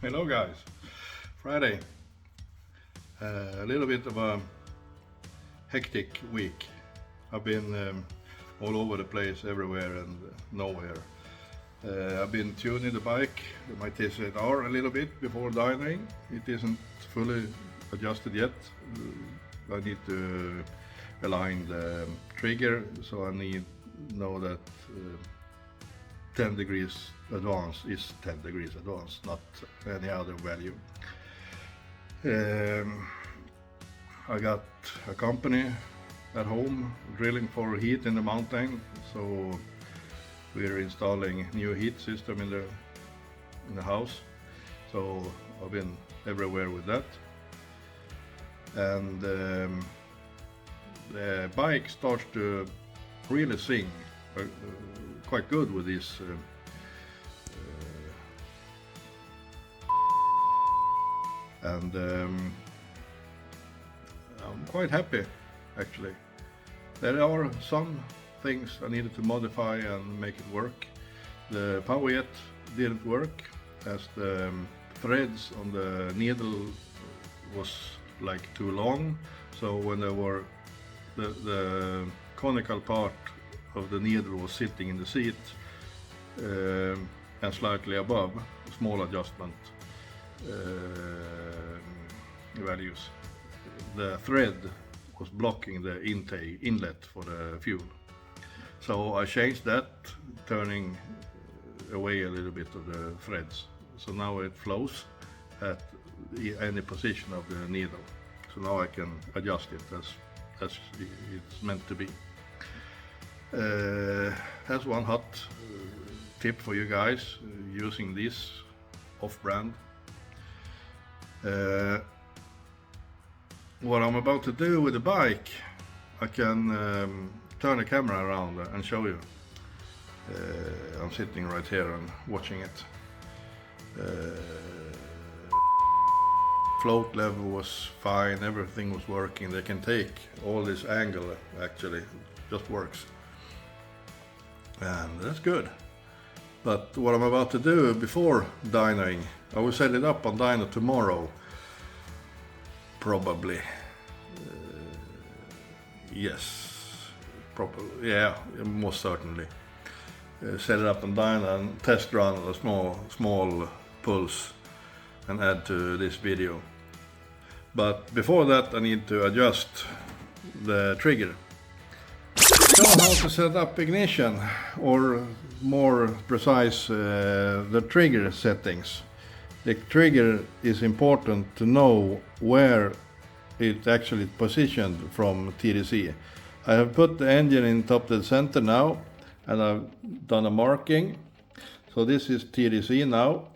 Hello guys, Friday, a little bit of a hectic week. I've been all over the place, everywhere and nowhere. I've been tuning the bike, my TZR, a little bit before dynoing. It isn't fully adjusted yet. I need to align the trigger, so I need to know that 10 degrees advance is 10 degrees advance, not any other value. I got a company at home drilling for heat in the mountain, so we're installing new heat system in the house. So I've been everywhere with that, and the bike starts to really sing quite good with this and I'm quite happy actually. There are some things I needed to modify and make it work. The power jet didn't work as the threads on the needle was like too long, so when there were the conical part of the needle was sitting in the seat and slightly above, small adjustment values. The thread was blocking the inlet for the fuel. So I changed that, turning away a little bit of the threads. So now it flows at any position of the needle. So now I can adjust it as it's meant to be. That's one hot tip for you guys using this off-brand. What I'm about to do with the bike, I can turn the camera around and show you. I'm sitting right here and watching it. Float level was fine, everything was working. They can take all this angle, actually, just works. And that's good. But what I'm about to do before dynoing, I will set it up on dyno tomorrow. Probably. Yes. Probably. Yeah, most certainly. Set it up on dyno and test run a small pulse and add to this video. But before that I need to adjust the trigger. So how to set up ignition, or more precise, the trigger settings. The trigger is important to know where it's actually positioned from TDC. I have put the engine in top dead center now, and I've done a marking. So this is TDC now.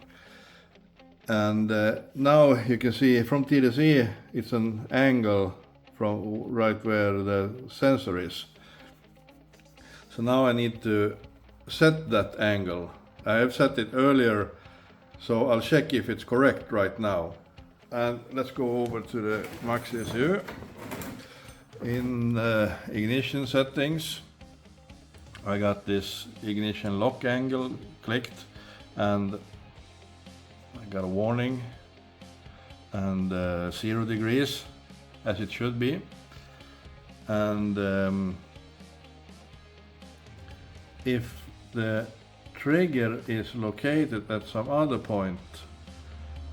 And now you can see from TDC it's an angle from right where the sensor is. So now I need to set that angle. I have set it earlier, so I'll check if it's correct right now. And let's go over to the Max ECU. In ignition settings, I got this ignition lock angle clicked, and I got a warning and 0 degrees as it should be. And if the trigger is located at some other point,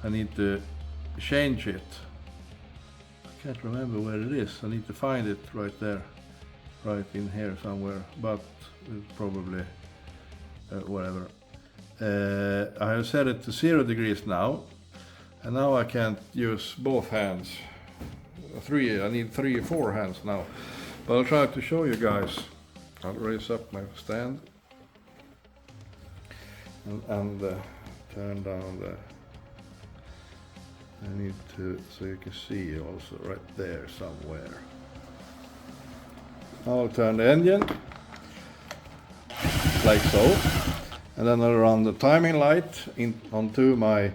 I need to change it. I can't remember where it is. I need to find it right there, right in here somewhere, but it's probably whatever. I have set it to 0 degrees now, and now I can't use both hands. I need 3 or 4 hands now, but I'll try to show you guys. I'll raise up my stand and turn down the. I need to, so you can see also right there somewhere. I'll turn the engine like so, and then I'll run the timing light onto my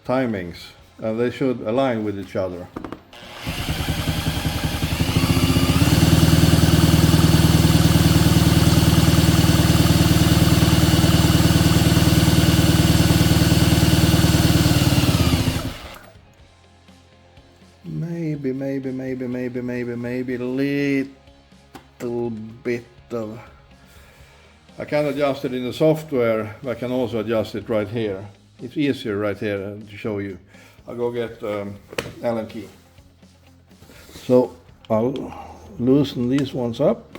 timings, and they should align with each other. little bit of... I can adjust it in the software, but I can also adjust it right here. It's easier right here to show you. I'll go get Allen key. So I'll loosen these ones up.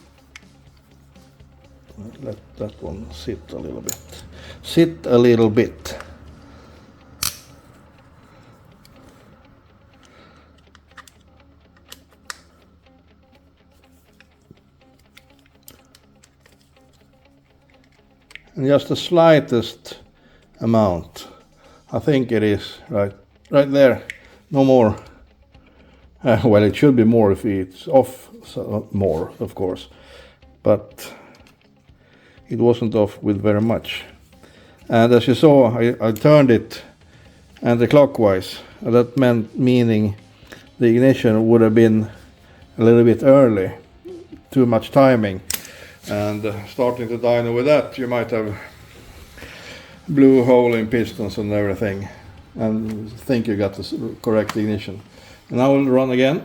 Let that one sit a little bit. Sit a little bit. And just the slightest amount. I think it is right there. No more. Well, it should be more if it's off, so more, of course. But it wasn't off with very much. And as you saw, I turned it anti-clockwise. That meaning the ignition would have been a little bit early. Too much timing. And starting the dyno with that, you might have blew hole in pistons and everything, and think you got the correct ignition. And now we'll run again.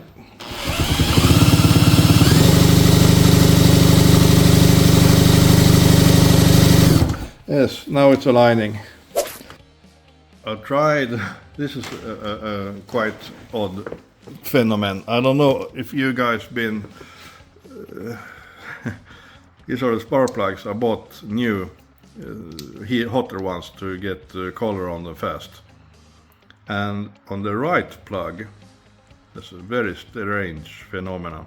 Yes, now it's aligning. I tried, this is a quite odd phenomenon. I don't know if you guys been... These are the spark plugs I bought new, hotter ones to get color on them fast. And on the right plug, that's a very strange phenomenon.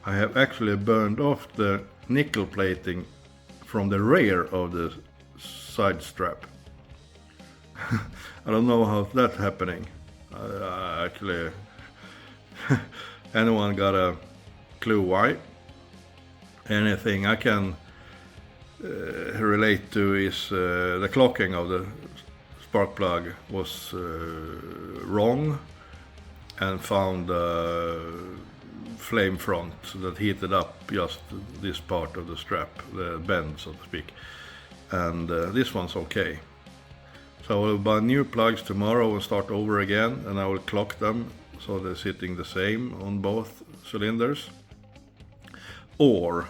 I have actually burned off the nickel plating from the rear of the side strap. I don't know how that's happening. Actually, anyone got a clue why? Anything I can relate to is the clocking of the spark plug was wrong, and found flame front that heated up just this part of the strap, the bend, so to speak. And this one's okay. So I will buy new plugs tomorrow and start over again, and I will clock them so they're sitting the same on both cylinders. Or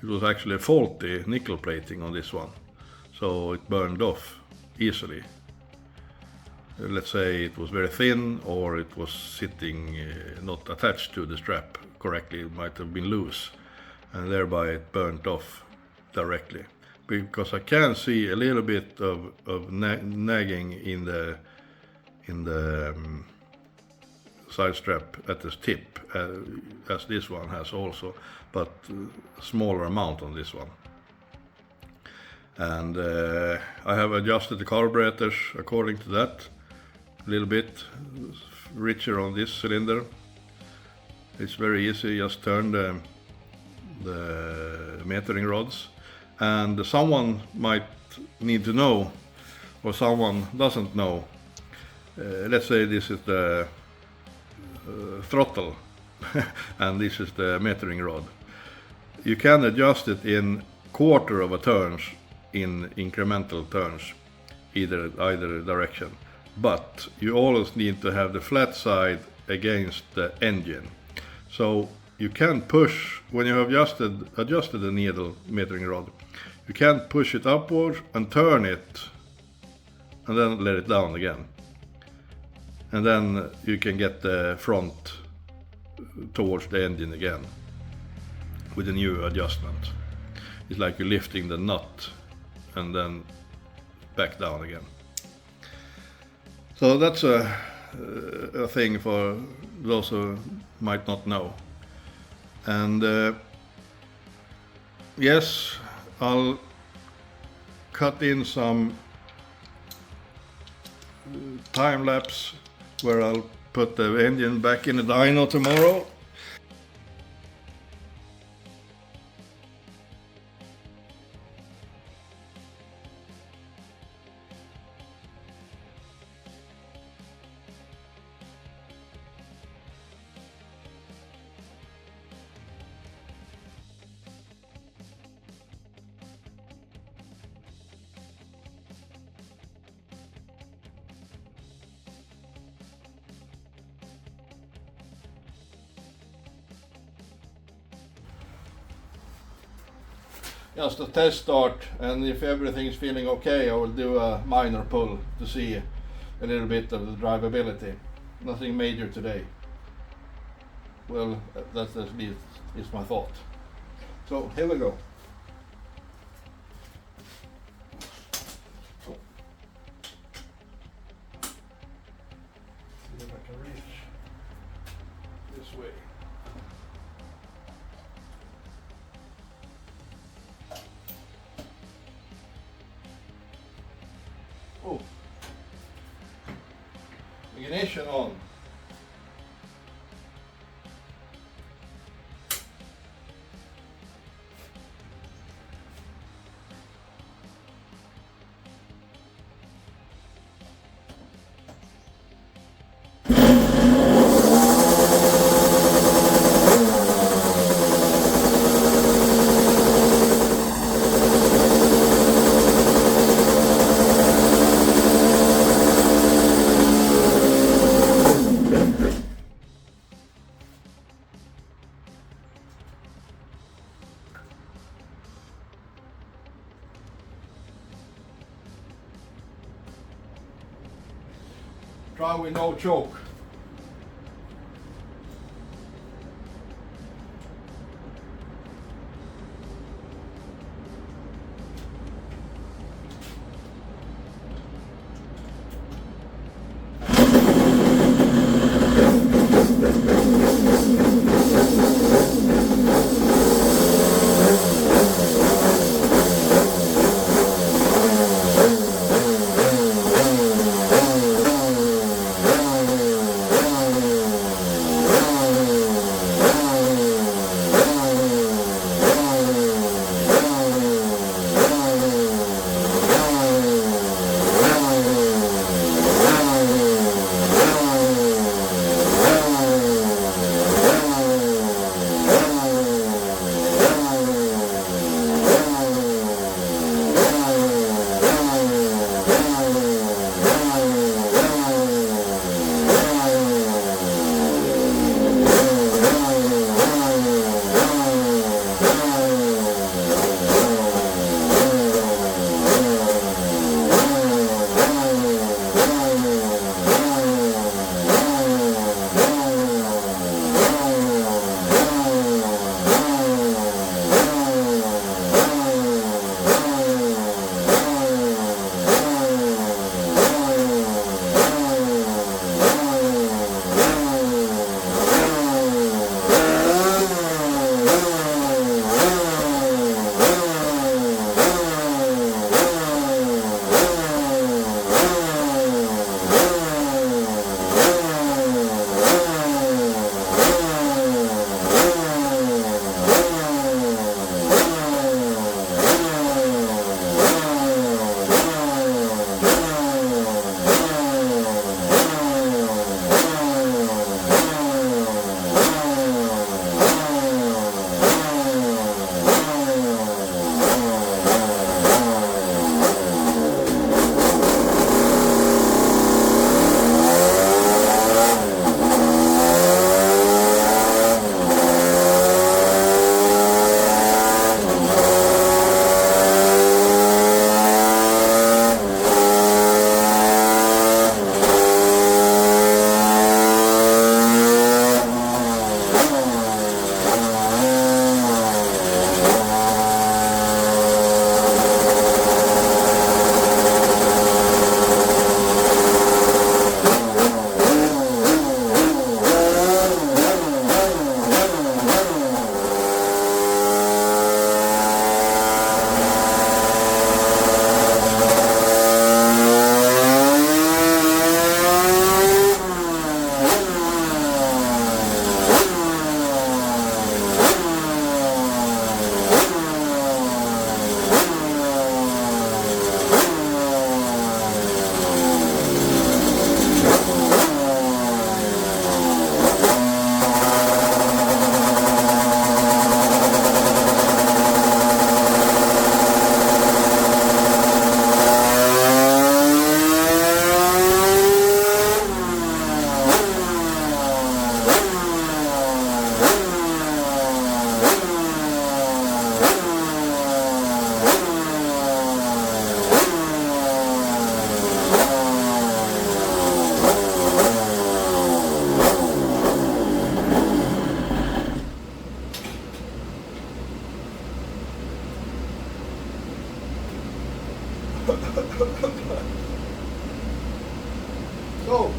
it was actually a faulty nickel plating on this one, so it burned off easily. Let's say it was very thin, or it was sitting not attached to the strap correctly. It might have been loose, and thereby it burnt off directly. Because I can see a little bit of nagging in the side strap at the tip, as this one has also, but a smaller amount on this one. And I have adjusted the carburetors according to that, a little bit richer on this cylinder. It's very easy, just turn the metering rods. And someone might need to know, or someone doesn't know. Let's say this is the throttle and this is the metering rod. You can adjust it in quarter of a turns, in incremental turns, either direction. But you always need to have the flat side against the engine. So you can push, when you have adjusted the needle metering rod, you can push it upwards and turn it and then let it down again. And then you can get the front towards the engine again with a new adjustment. It's like you're lifting the nut and then back down again. So that's a thing for those who might not know. And yes, I'll cut in some time lapse where I'll put the engine back in the dyno tomorrow. just a test start, and if everything's feeling okay, I will do a minor pull to see a little bit of the drivability. Nothing major today. Well, that's at least is my thought. So here we go. See if I can reach this way. Oh, ignition on. Try with no choke. So,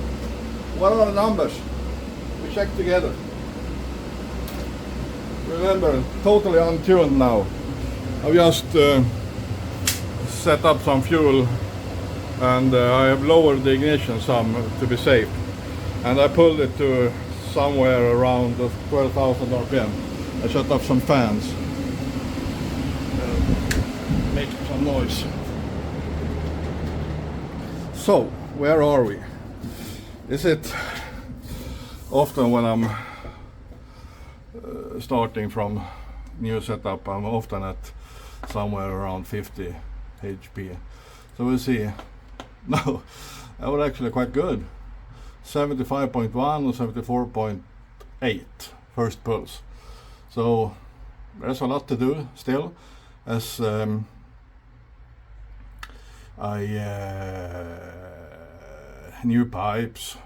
what are the numbers? We check together. Remember, totally untuned now. I've just set up some fuel, and I have lowered the ignition some to be safe. And I pulled it to somewhere around 12,000 RPM. I shut off some fans. Make some noise. So, where are we? Is it often when I'm starting from new setup, I'm often at somewhere around 50 HP. So we'll see. No, that was actually quite good. 75.1 or 74.8 first pulse. So there's a lot to do still, as new pipes,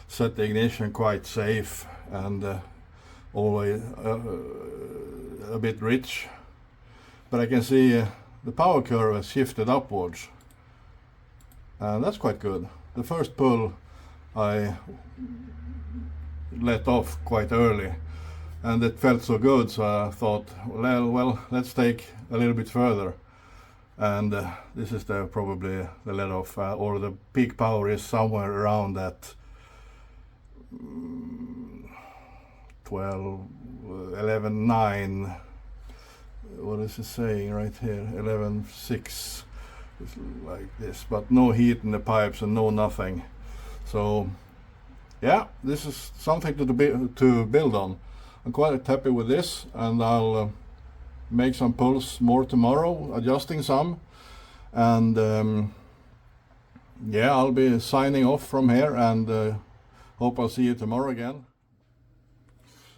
set the ignition quite safe, and always a bit rich. But I can see the power curve has shifted upwards, and that's quite good. The first pull I let off quite early, and it felt so good, so I thought, well, let's take a little bit further. And this is probably the let off, or the peak power is somewhere around that 11.9. What is it saying right here? 11.6. It's like this, but no heat in the pipes and no nothing. So yeah, this is something to build on. I'm quite happy with this, and I'll make some pulls more tomorrow, adjusting some, and yeah, I'll be signing off from here, and hope I'll see you tomorrow again.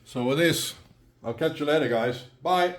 So with this, I'll catch you later, guys. Bye.